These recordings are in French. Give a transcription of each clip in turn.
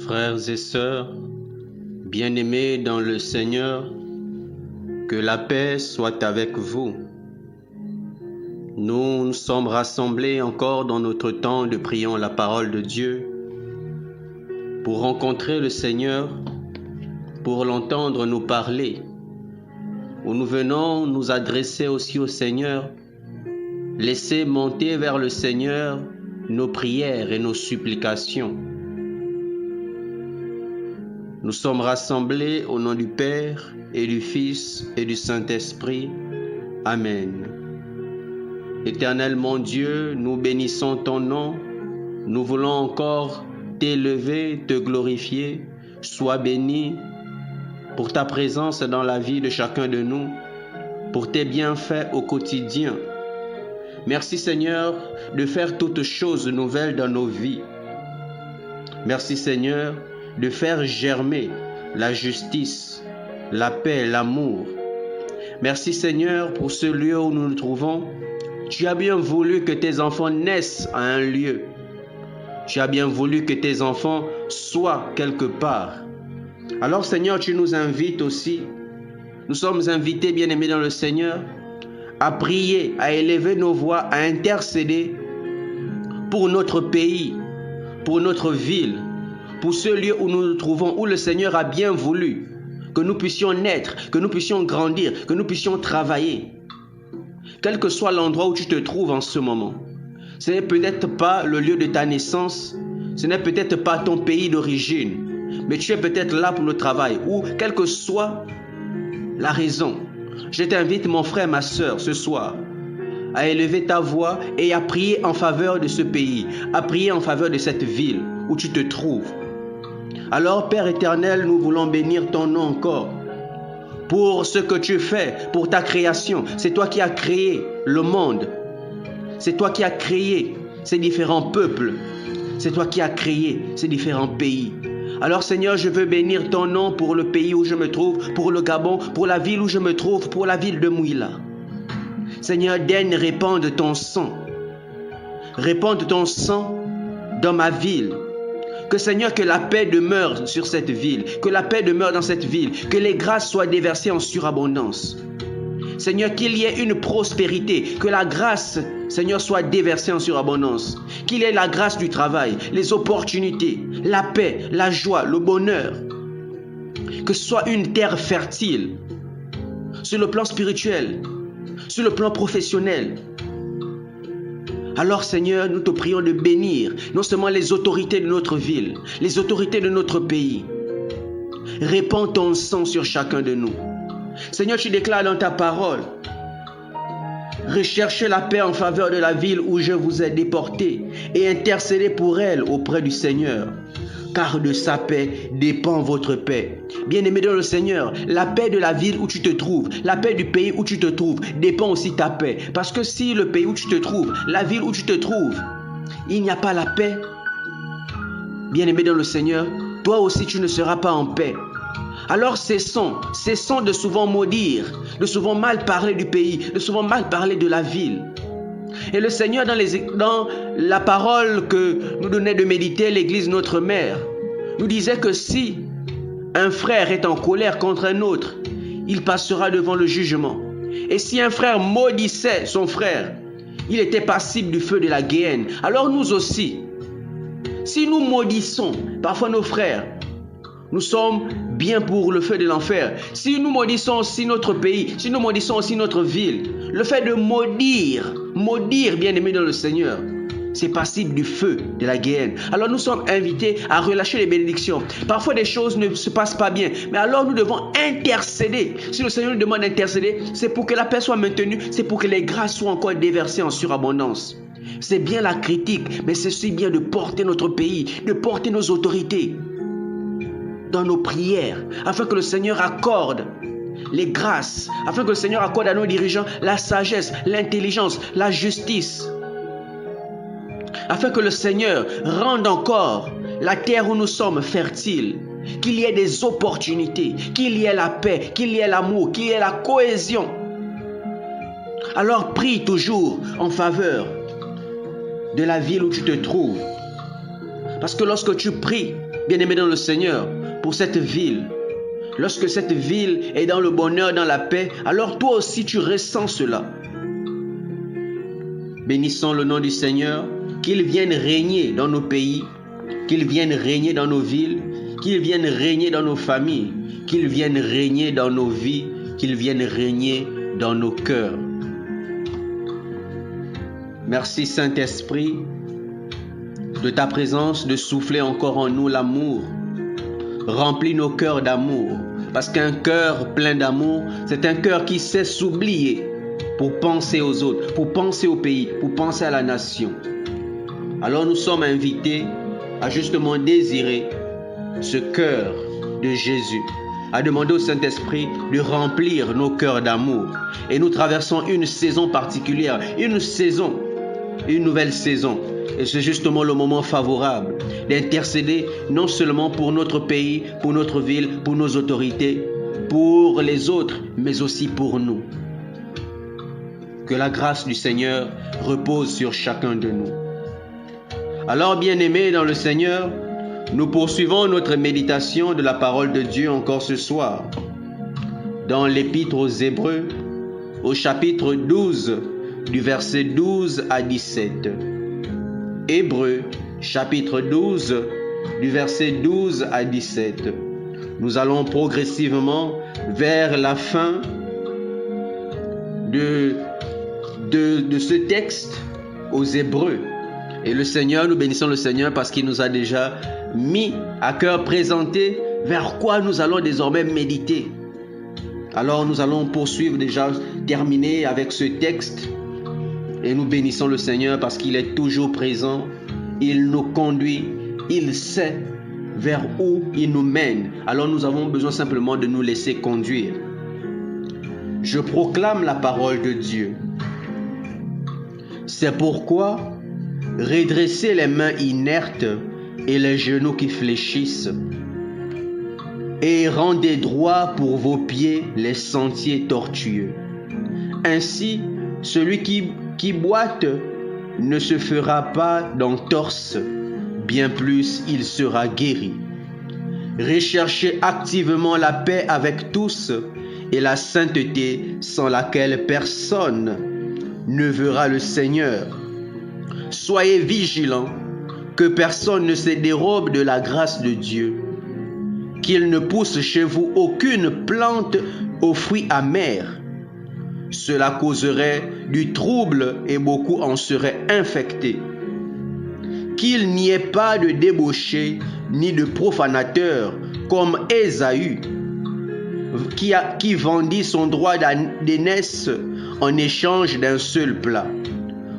Frères et sœurs, bien-aimés dans le Seigneur, que la paix soit avec vous. Nous sommes rassemblés encore dans notre temps de priant la parole de Dieu pour rencontrer le Seigneur, pour l'entendre nous parler, où nous venons nous adresser aussi au Seigneur, laisser monter vers le Seigneur nos prières et nos supplications. Nous sommes rassemblés au nom du Père et du Fils et du Saint-Esprit. Amen. Éternel mon Dieu, nous bénissons ton nom. Nous voulons encore t'élever, te glorifier. Sois béni pour ta présence dans la vie de chacun de nous, pour tes bienfaits au quotidien. Merci Seigneur de faire toutes choses nouvelles dans nos vies. Merci Seigneur de faire germer la justice, la paix, l'amour. Merci Seigneur pour ce lieu où nous nous trouvons. Tu as bien voulu que tes enfants naissent à un lieu. Tu as bien voulu que tes enfants soient quelque part. Alors Seigneur, tu nous invites aussi. Nous sommes invités, bien-aimés dans le Seigneur, à prier, à élever nos voix, à intercéder pour notre pays, pour notre ville, pour ce lieu où nous nous trouvons, où le Seigneur a bien voulu que nous puissions naître, que nous puissions grandir, que nous puissions travailler. Quel que soit l'endroit où tu te trouves en ce moment, ce n'est peut-être pas le lieu de ta naissance, ce n'est peut-être pas ton pays d'origine, mais tu es peut-être là pour le travail, ou quelle que soit la raison. Je t'invite, mon frère, ma sœur, ce soir, à élever ta voix et à prier en faveur de ce pays, à prier en faveur de cette ville où tu te trouves. Alors, Père éternel, nous voulons bénir ton nom encore pour ce que tu fais, pour ta création. C'est toi qui as créé le monde. C'est toi qui as créé ces différents peuples. C'est toi qui as créé ces différents pays. Alors Seigneur, je veux bénir ton nom pour le pays où je me trouve, pour le Gabon, pour la ville où je me trouve, pour la ville de Mouila. Seigneur, daigne répandre ton sang. Répandre ton sang dans ma ville. Que Seigneur, que la paix demeure sur cette ville, que la paix demeure dans cette ville, que les grâces soient déversées en surabondance. Seigneur, qu'il y ait une prospérité, que la grâce, Seigneur, soit déversée en surabondance. Qu'il y ait la grâce du travail, les opportunités, la paix, la joie, le bonheur. Que ce soit une terre fertile, sur le plan spirituel, sur le plan professionnel. Alors Seigneur, nous te prions de bénir non seulement les autorités de notre ville, les autorités de notre pays. Répands ton sang sur chacun de nous. Seigneur, tu déclares dans ta parole, recherchez la paix en faveur de la ville où je vous ai déportés et intercédez pour elle auprès du Seigneur. Car de sa paix dépend votre paix. Bien-aimé dans le Seigneur, la paix de la ville où tu te trouves, la paix du pays où tu te trouves, dépend aussi ta paix. Parce que si le pays où tu te trouves, la ville où tu te trouves, il n'y a pas la paix, bien-aimé dans le Seigneur, toi aussi tu ne seras pas en paix. Alors cessons de souvent maudire, de souvent mal parler du pays, de souvent mal parler de la ville. Et le Seigneur, dans la parole que nous donnait de méditer l'Église notre mère, nous disait que si un frère est en colère contre un autre, il passera devant le jugement. Et si un frère maudissait son frère, il était passible du feu de la géhenne. Alors nous aussi, si nous maudissons parfois nos frères, nous sommes bien pour le feu de l'enfer. Si nous maudissons aussi notre pays, si nous maudissons aussi notre ville, le fait de maudire, bien-aimé dans le Seigneur, c'est passible du feu de la géhenne. Alors nous sommes invités à relâcher les bénédictions. Parfois des choses ne se passent pas bien, mais alors nous devons intercéder. Si le Seigneur nous demande d'intercéder, c'est pour que la paix soit maintenue, c'est pour que les grâces soient encore déversées en surabondance. C'est bien la critique, mais c'est aussi bien de porter notre pays, de porter nos autorités dans nos prières, afin que le Seigneur accorde les grâces, afin que le Seigneur accorde à nos dirigeants la sagesse, l'intelligence, la justice, afin que le Seigneur rende encore la terre où nous sommes fertile, qu'il y ait des opportunités, qu'il y ait la paix, qu'il y ait l'amour, qu'il y ait la cohésion. Alors prie toujours en faveur de la ville où tu te trouves. Parce que lorsque tu pries bien-aimé dans le Seigneur, pour cette ville. Lorsque cette ville est dans le bonheur, dans la paix, alors toi aussi tu ressens cela. Bénissons le nom du Seigneur, qu'il vienne régner dans nos pays, qu'il vienne régner dans nos villes, qu'il vienne régner dans nos familles, qu'il vienne régner dans nos vies, qu'il vienne régner dans nos cœurs. Merci Saint-Esprit de ta présence, de souffler encore en nous l'amour. Remplis nos cœurs d'amour, parce qu'un cœur plein d'amour, c'est un cœur qui sait s'oublier pour penser aux autres, pour penser au pays, pour penser à la nation. Alors nous sommes invités à justement désirer ce cœur de Jésus, à demander au Saint-Esprit de remplir nos cœurs d'amour. Et nous traversons une saison particulière, une nouvelle saison. Et c'est justement le moment favorable d'intercéder non seulement pour notre pays, pour notre ville, pour nos autorités, pour les autres, mais aussi pour nous. Que la grâce du Seigneur repose sur chacun de nous. Alors, bien-aimés dans le Seigneur, nous poursuivons notre méditation de la parole de Dieu encore ce soir. Dans l'Épître aux Hébreux, au chapitre 12, du verset 12 à 17. Hébreux, chapitre 12, du verset 12 à 17. Nous allons progressivement vers la fin de ce texte aux Hébreux. Et le Seigneur, nous bénissons le Seigneur parce qu'il nous a déjà mis à cœur présenté vers quoi nous allons désormais méditer. Alors nous allons poursuivre déjà, terminer avec ce texte. Et nous bénissons le Seigneur parce qu'il est toujours présent. Il nous conduit, il sait vers où il nous mène. Alors nous avons besoin simplement de nous laisser conduire. Je proclame la parole de Dieu. C'est pourquoi redressez les mains inertes et les genoux qui fléchissent, et rendez droit pour vos pieds les sentiers tortueux. Ainsi, celui qui boite ne se fera pas d'entorse, bien plus il sera guéri. Recherchez activement la paix avec tous et la sainteté sans laquelle personne ne verra le Seigneur. Soyez vigilants, que personne ne se dérobe de la grâce de Dieu, qu'il ne pousse chez vous aucune plante aux fruits amers. Cela causerait du trouble et beaucoup en seraient infectés. Qu'il n'y ait pas de débauché ni de profanateur comme Ésaü, qui vendit son droit d'aînesse en échange d'un seul plat.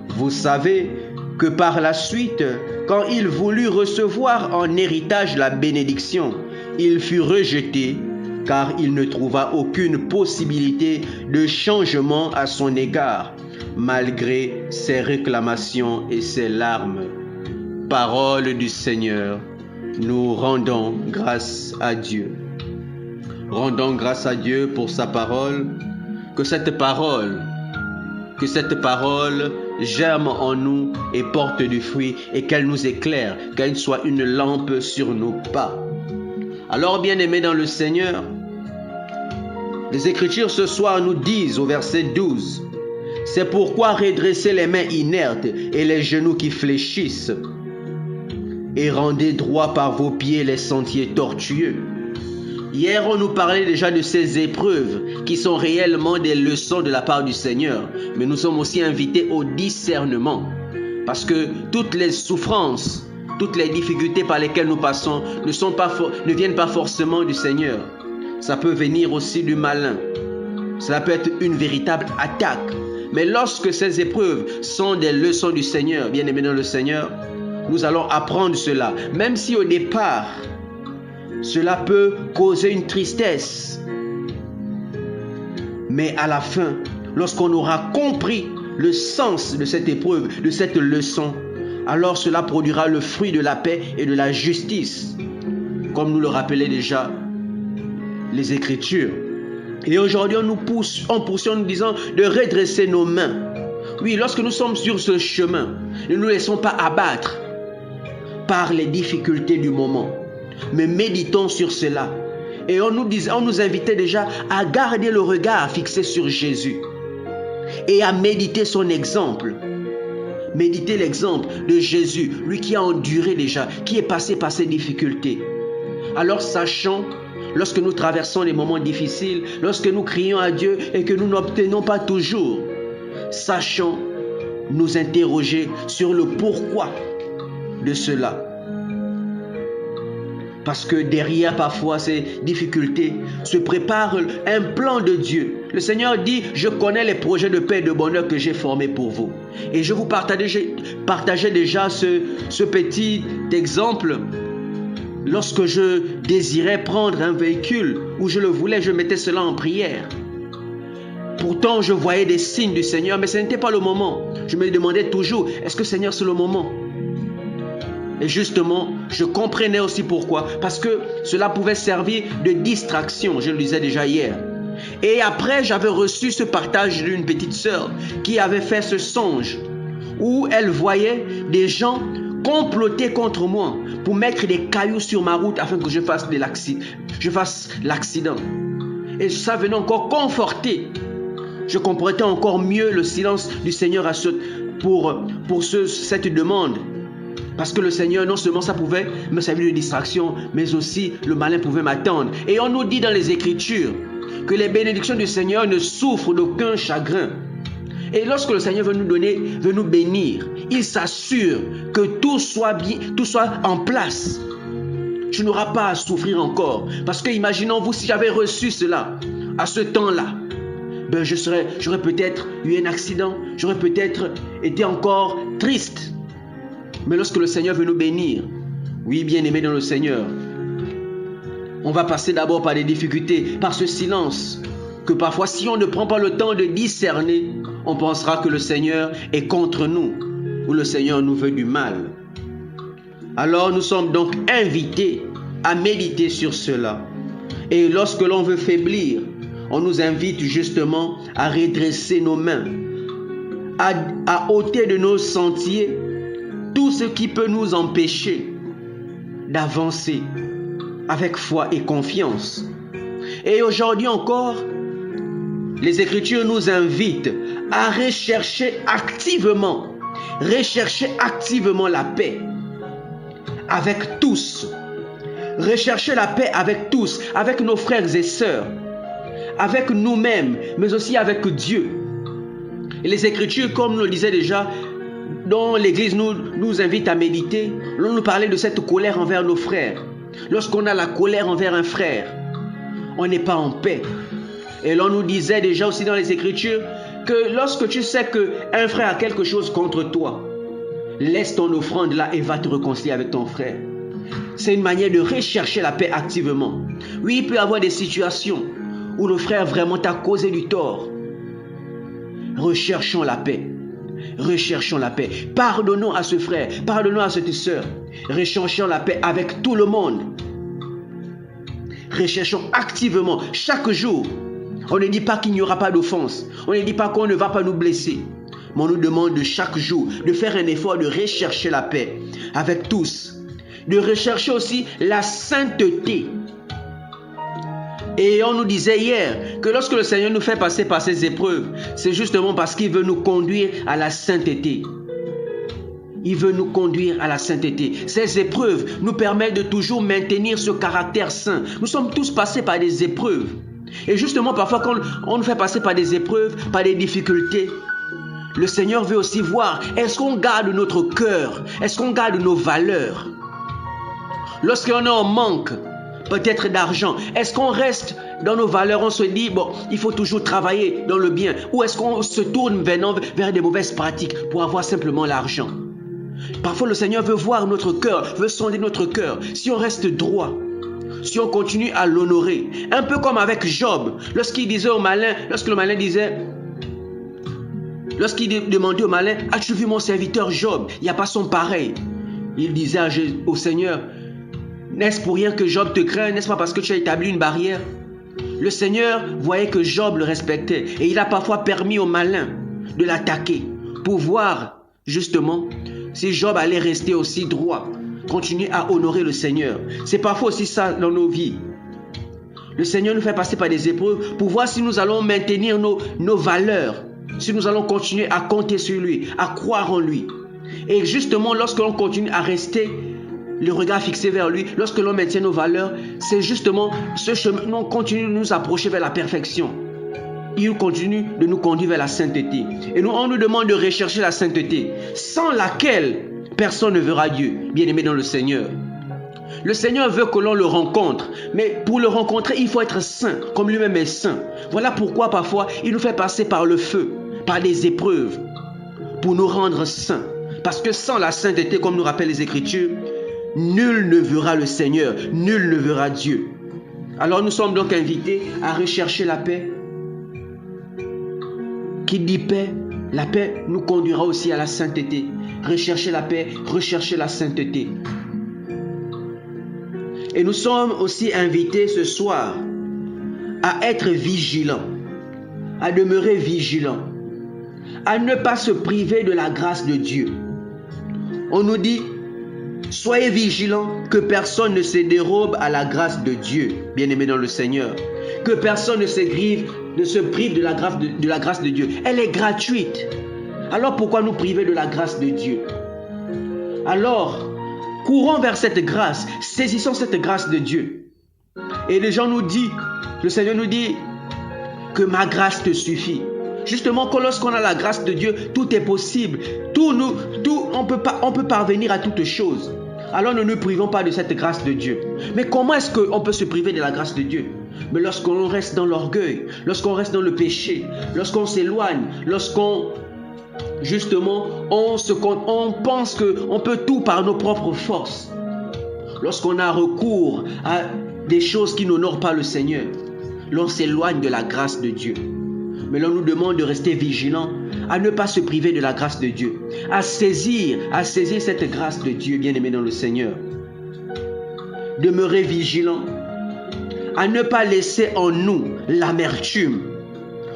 Vous savez que par la suite, quand il voulut recevoir en héritage la bénédiction, il fut rejeté, car il ne trouva aucune possibilité de changement à son égard, malgré ses réclamations et ses larmes. Parole du Seigneur, nous rendons grâce à Dieu. Rendons grâce à Dieu pour sa parole, que cette parole germe en nous et porte du fruit et qu'elle nous éclaire, qu'elle soit une lampe sur nos pas. Alors, bien-aimés dans le Seigneur, les Écritures ce soir nous disent au verset 12, « C'est pourquoi redressez les mains inertes et les genoux qui fléchissent, et rendez droit par vos pieds les sentiers tortueux. » Hier, on nous parlait déjà de ces épreuves qui sont réellement des leçons de la part du Seigneur. Mais nous sommes aussi invités au discernement. Parce que toutes les souffrances, toutes les difficultés par lesquelles nous passons ne viennent pas forcément du Seigneur. Ça peut venir aussi du malin. Cela peut être une véritable attaque. Mais lorsque ces épreuves sont des leçons du Seigneur, bien-aimés dans le Seigneur, nous allons apprendre cela. Même si au départ, cela peut causer une tristesse. Mais à la fin, lorsqu'on aura compris le sens de cette épreuve, de cette leçon, alors cela produira le fruit de la paix et de la justice, comme nous le rappelaient déjà les Écritures. Et aujourd'hui, on poursuit en nous disant de redresser nos mains. Oui, lorsque nous sommes sur ce chemin, ne nous laissons pas abattre par les difficultés du moment. Mais méditons sur cela. Et on nous invitait déjà à garder le regard fixé sur Jésus et à méditer son exemple. Méditer l'exemple de Jésus, lui qui a enduré déjà, qui est passé par ces difficultés. Alors sachant, lorsque nous traversons les moments difficiles, lorsque nous crions à Dieu et que nous n'obtenons pas toujours, sachant nous interroger sur le pourquoi de cela. Parce que derrière parfois ces difficultés se prépare un plan de Dieu. Le Seigneur dit, je connais les projets de paix et de bonheur que j'ai formés pour vous. Et je vous partageais déjà ce petit exemple. Lorsque je désirais prendre un véhicule, où je le voulais, je mettais cela en prière. Pourtant, je voyais des signes du Seigneur, mais ce n'était pas le moment. Je me demandais toujours, est-ce que Seigneur, c'est le moment? Et justement, je comprenais aussi pourquoi. Parce que cela pouvait servir de distraction, je le disais déjà hier. Et après, j'avais reçu ce partage d'une petite sœur qui avait fait ce songe, où elle voyait des gens comploter contre moi pour mettre des cailloux sur ma route afin que je fasse l'accident. Et ça venait encore conforter. Je comprenais encore mieux le silence du Seigneur pour cette demande. Parce que le Seigneur, non seulement ça pouvait me servir de distraction, mais aussi le malin pouvait m'attendre. Et on nous dit dans les Écritures que les bénédictions du Seigneur ne souffrent d'aucun chagrin. Et lorsque le Seigneur veut nous donner, veut nous bénir, il s'assure que tout soit bien, tout soit en place. Tu n'auras pas à souffrir encore. Parce que imaginons-vous si j'avais reçu cela à ce temps-là. Ben j'aurais peut-être eu un accident, j'aurais peut-être été encore triste. Mais lorsque le Seigneur veut nous bénir, oui, bien-aimés dans le Seigneur, on va passer d'abord par des difficultés, par ce silence, que parfois si on ne prend pas le temps de discerner, on pensera que le Seigneur est contre nous, ou le Seigneur nous veut du mal. Alors nous sommes donc invités à méditer sur cela. Et lorsque l'on veut faiblir, on nous invite justement à redresser nos mains, à ôter de nos sentiers tout ce qui peut nous empêcher d'avancer avec foi et confiance. Et aujourd'hui encore, les Écritures nous invitent à rechercher activement la paix avec tous. Rechercher la paix avec tous, avec nos frères et sœurs, avec nous-mêmes, mais aussi avec Dieu. Et les Écritures, comme nous le disait déjà, dont l'Église nous invite à méditer, l'on nous parlait de cette colère envers nos frères. Lorsqu'on a la colère envers un frère, on n'est pas en paix. Et l'on nous disait déjà aussi dans les Écritures que lorsque tu sais qu'un frère a quelque chose contre toi, laisse ton offrande là et va te réconcilier avec ton frère. C'est une manière de rechercher la paix activement. Oui, il peut y avoir des situations où le frère vraiment t'a causé du tort. Recherchons la paix. Recherchons la paix. Pardonnons à ce frère, pardonnons à cette sœur. Recherchons la paix avec tout le monde. Recherchons activement chaque jour. On ne dit pas qu'il n'y aura pas d'offense. On ne dit pas qu'on ne va pas nous blesser. Mais on nous demande de chaque jour de faire un effort de rechercher la paix avec tous. De rechercher aussi la sainteté. Et on nous disait hier que lorsque le Seigneur nous fait passer par ces épreuves, c'est justement parce qu'il veut nous conduire à la sainteté. Il veut nous conduire à la sainteté. Ces épreuves nous permettent de toujours maintenir ce caractère saint. Nous sommes tous passés par des épreuves. Et justement, parfois, quand on nous fait passer par des épreuves, par des difficultés, le Seigneur veut aussi voir, est-ce qu'on garde notre cœur? Est-ce qu'on garde nos valeurs? Lorsqu'on est en manque, peut-être d'argent, est-ce qu'on reste dans nos valeurs? On se dit, bon, il faut toujours travailler dans le bien. Ou est-ce qu'on se tourne vers des mauvaises pratiques pour avoir simplement l'argent? Parfois, le Seigneur veut voir notre cœur, veut sonder notre cœur. Si on reste droit, si on continue à l'honorer, un peu comme avec Job, lorsqu'il disait au malin, lorsque le malin disait, lorsqu'il demandait au malin, as-tu vu mon serviteur Job? Il n'y a pas son pareil. Il disait au Seigneur, n'est-ce pour rien que Job te craint? N'est-ce pas parce que tu as établi une barrière? Le Seigneur voyait que Job le respectait et il a parfois permis au malin de l'attaquer pour voir justement si Job allait rester aussi droit continuer à honorer le Seigneur. C'est parfois aussi ça dans nos vies. Le Seigneur nous fait passer par des épreuves pour voir si nous allons maintenir nos valeurs, si nous allons continuer à compter sur lui, à croire en lui. Et justement, lorsque l'on continue à rester le regard fixé vers lui, lorsque l'on maintient nos valeurs, c'est justement ce chemin, on continue de nous approcher vers la perfection. Il continue de nous conduire vers la sainteté. Et nous, on nous demande de rechercher la sainteté, sans laquelle personne ne verra Dieu, bien-aimé dans le Seigneur. Le Seigneur veut que l'on le rencontre, mais pour le rencontrer, il faut être saint, comme lui-même est saint. Voilà pourquoi parfois, il nous fait passer par le feu, par des épreuves, pour nous rendre saints. Parce que sans la sainteté, comme nous rappellent les Écritures, nul ne verra le Seigneur, nul ne verra Dieu. Alors nous sommes donc invités à rechercher la paix. Qui dit paix, la paix nous conduira aussi à la sainteté. Rechercher la paix, rechercher la sainteté. Et nous sommes aussi invités ce soir à être vigilants, à demeurer vigilants, à ne pas se priver de la grâce de Dieu. On nous dit, soyez vigilants que personne ne se dérobe à la grâce de Dieu, bien-aimé dans le Seigneur. Que personne ne se prive de la grâce de Dieu. Elle est gratuite. Alors pourquoi nous priver de la grâce de Dieu? Alors, courons vers cette grâce, saisissons cette grâce de Dieu. Et les gens nous disent, le Seigneur nous dit que ma grâce te suffit. Justement, que lorsqu'on a la grâce de Dieu, tout est possible. On peut parvenir à toutes choses. Alors ne nous privons pas de cette grâce de Dieu. Mais comment est-ce qu'on peut se priver de la grâce de Dieu? Mais lorsqu'on reste dans l'orgueil, lorsqu'on reste dans le péché, lorsqu'on s'éloigne, lorsqu'on pense qu'on peut tout par nos propres forces. Lorsqu'on a recours à des choses qui n'honorent pas le Seigneur, l'on s'éloigne de la grâce de Dieu. Mais l'on nous demande de rester vigilants, à ne pas se priver de la grâce de Dieu, à saisir cette grâce de Dieu, bien-aimé dans le Seigneur. Demeurer vigilants, à ne pas laisser en nous l'amertume.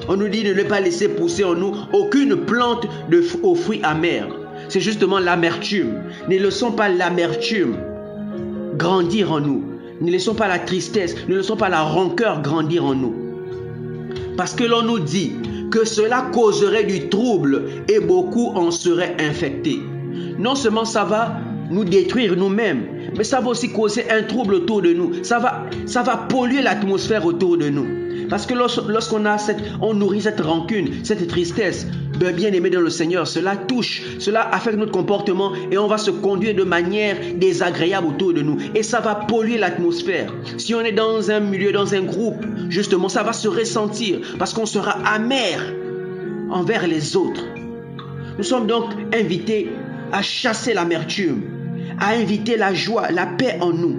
On nous dit de ne pas laisser pousser en nous aucune plante aux fruits amers. C'est justement l'amertume. Ne laissons pas l'amertume grandir en nous. Ne laissons pas la tristesse, ne laissons pas la rancœur grandir en nous. Parce que l'on nous dit que cela causerait du trouble et beaucoup en seraient infectés. Non seulement ça va nous détruire nous-mêmes, mais ça va aussi causer un trouble autour de nous. Ça va polluer l'atmosphère autour de nous. Parce que lorsqu'on on nourrit cette rancune, cette tristesse, bien aimé dans le Seigneur, cela touche, cela affecte notre comportement et on va se conduire de manière désagréable autour de nous. Et ça va polluer l'atmosphère. Si on est dans un milieu, dans un groupe, justement, ça va se ressentir parce qu'on sera amer envers les autres. Nous sommes donc invités à chasser l'amertume, à inviter la joie, la paix en nous.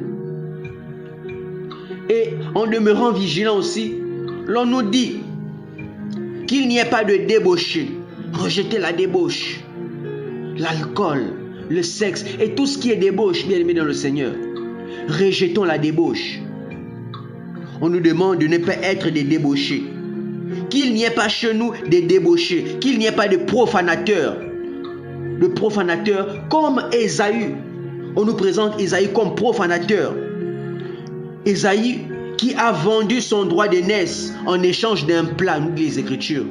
Et en demeurant vigilants aussi, l'on nous dit qu'il n'y ait pas de débauché. Rejetez la débauche, l'alcool, le sexe et tout ce qui est débauche, bien aimé dans le Seigneur. Rejetons la débauche. On nous demande de ne pas être des débauchés. Qu'il n'y ait pas chez nous des débauchés, qu'il n'y ait pas de profanateurs. De profanateurs comme Ésaü. On nous présente Ésaü comme profanateur. Ésaü qui a vendu son droit d'aînesse en échange d'un plat, nous dit les Écritures.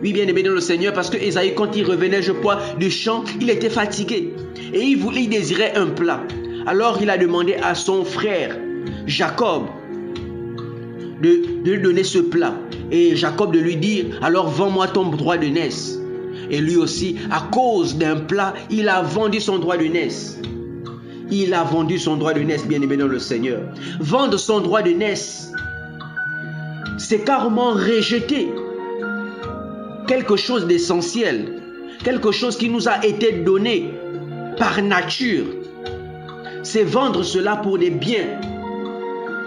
Oui, bien aimé dans le Seigneur, parce que Ésaü, quand il revenait, je crois, du champ, il était fatigué. Et il désirait un plat. Alors il a demandé à son frère, Jacob, de lui donner ce plat. Et Jacob de lui dire, alors vends-moi ton droit d'aînesse. Et lui aussi, à cause d'un plat, il a vendu son droit d'aînesse. Il a vendu son droit d'aînesse, bien aimé dans le Seigneur. Vendre son droit d'aînesse, c'est carrément rejeter quelque chose d'essentiel, quelque chose qui nous a été donné par nature. C'est vendre cela pour des biens.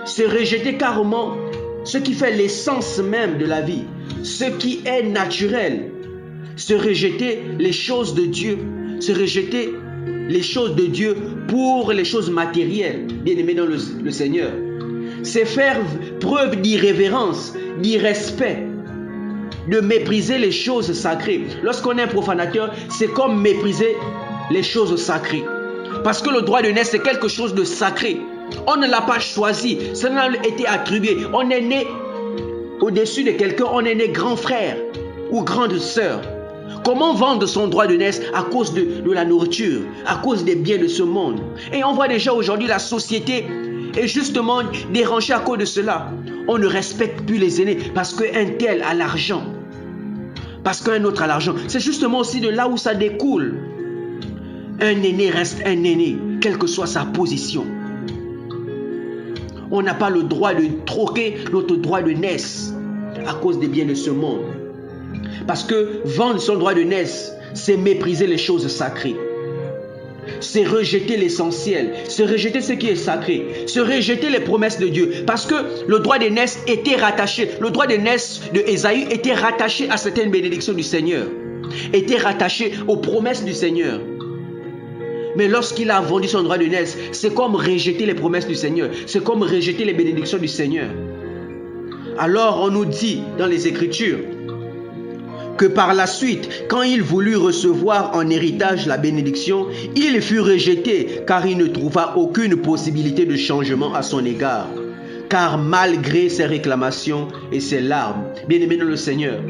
C'est rejeter carrément ce qui fait l'essence même de la vie, ce qui est naturel. C'est rejeter les choses de Dieu, c'est rejeter les choses de Dieu pour les choses matérielles, bien aimé dans le Seigneur. C'est faire preuve d'irrévérence, d'irrespect, de mépriser les choses sacrées. Lorsqu'on est un profanateur, c'est comme mépriser les choses sacrées. Parce que le droit d'aînesse, c'est quelque chose de sacré. On ne l'a pas choisi. Ça n'a été attribué. On est né au-dessus de quelqu'un. On est né grand frère ou grande sœur. Comment vendre son droit d'aînesse à cause de la nourriture, à cause des biens de ce monde? Et on voit déjà aujourd'hui la société est justement dérangée à cause de cela. On ne respecte plus les aînés parce qu'un tel a l'argent. Parce qu'un autre a l'argent. C'est justement aussi de là où ça découle. Un aîné reste un aîné, quelle que soit sa position. On n'a pas le droit de troquer notre droit d'aînesse à cause des biens de ce monde. Parce que vendre son droit d'aînesse, c'est mépriser les choses sacrées. C'est rejeter l'essentiel, c'est rejeter ce qui est sacré, c'est rejeter les promesses de Dieu. Parce que le droit d'aînesse était rattaché, le droit d'aînesse de Ésaü était rattaché à certaines bénédictions du Seigneur, était rattaché aux promesses du Seigneur. Mais lorsqu'il a vendu son droit d'aînesse, c'est comme rejeter les promesses du Seigneur, c'est comme rejeter les bénédictions du Seigneur. Alors on nous dit dans les Écritures que par la suite, quand il voulut recevoir en héritage la bénédiction, il fut rejeté car il ne trouva aucune possibilité de changement à son égard. Car malgré ses réclamations et ses larmes, bien-aimés dans le Seigneur,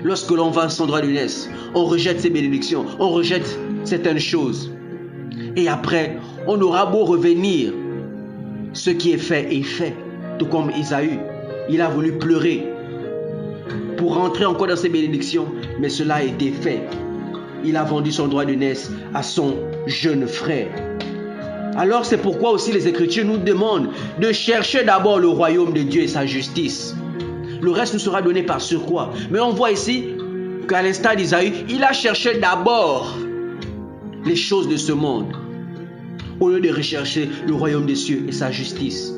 lorsque l'on vend son droit d'aînesse, on rejette ses bénédictions, on rejette certaines choses. Et après, on aura beau revenir, ce qui est fait, tout comme Ésaü. Il a voulu pleurer pour rentrer encore dans ses bénédictions, mais cela a été fait. Il a vendu son droit d'aînesse à son jeune frère. Alors c'est pourquoi aussi les Écritures nous demandent de chercher d'abord le royaume de Dieu et sa justice. Le reste nous sera donné par surcroît. Mais on voit ici qu'à l'instar d'Ésaü, il a cherché d'abord les choses de ce monde au lieu de rechercher le royaume des cieux et sa justice.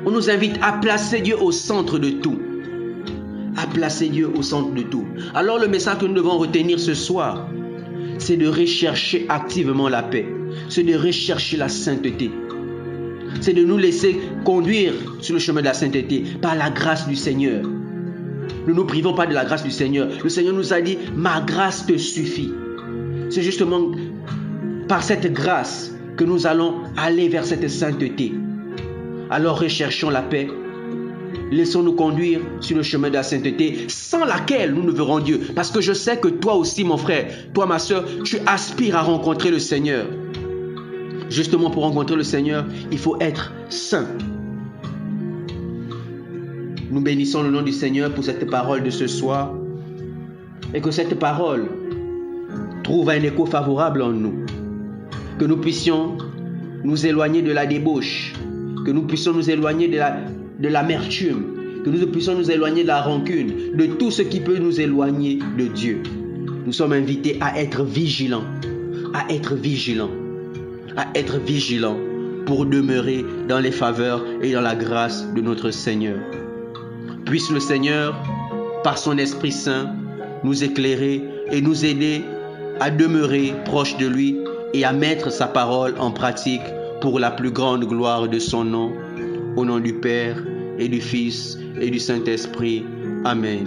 On nous invite à placer Dieu au centre de tout. À placer Dieu au centre de tout. Alors le message que nous devons retenir ce soir, c'est de rechercher activement la paix. C'est de rechercher la sainteté. C'est de nous laisser conduire sur le chemin de la sainteté par la grâce du Seigneur. Ne nous privons pas de la grâce du Seigneur. Le Seigneur nous a dit, ma grâce te suffit. C'est justement par cette grâce que nous allons aller vers cette sainteté. Alors recherchons la paix. Laissons-nous conduire sur le chemin de la sainteté, sans laquelle nous ne verrons Dieu. Parce que je sais que toi aussi, mon frère, toi, ma soeur, tu aspires à rencontrer le Seigneur. Justement, pour rencontrer le Seigneur, il faut être saint. Nous bénissons le nom du Seigneur pour cette parole de ce soir. Et que cette parole trouve un écho favorable en nous. Que nous puissions nous éloigner de la débauche. Que nous puissions nous éloigner de l'amertume, que nous puissions nous éloigner de la rancune, de tout ce qui peut nous éloigner de Dieu. Nous sommes invités à être vigilants, à être vigilants, à être vigilants pour demeurer dans les faveurs et dans la grâce de notre Seigneur. Puisse le Seigneur, par son Esprit Saint, nous éclairer et nous aider à demeurer proche de lui et à mettre sa parole en pratique pour la plus grande gloire de son nom. Au nom du Père et du Fils et du Saint-Esprit. Amen.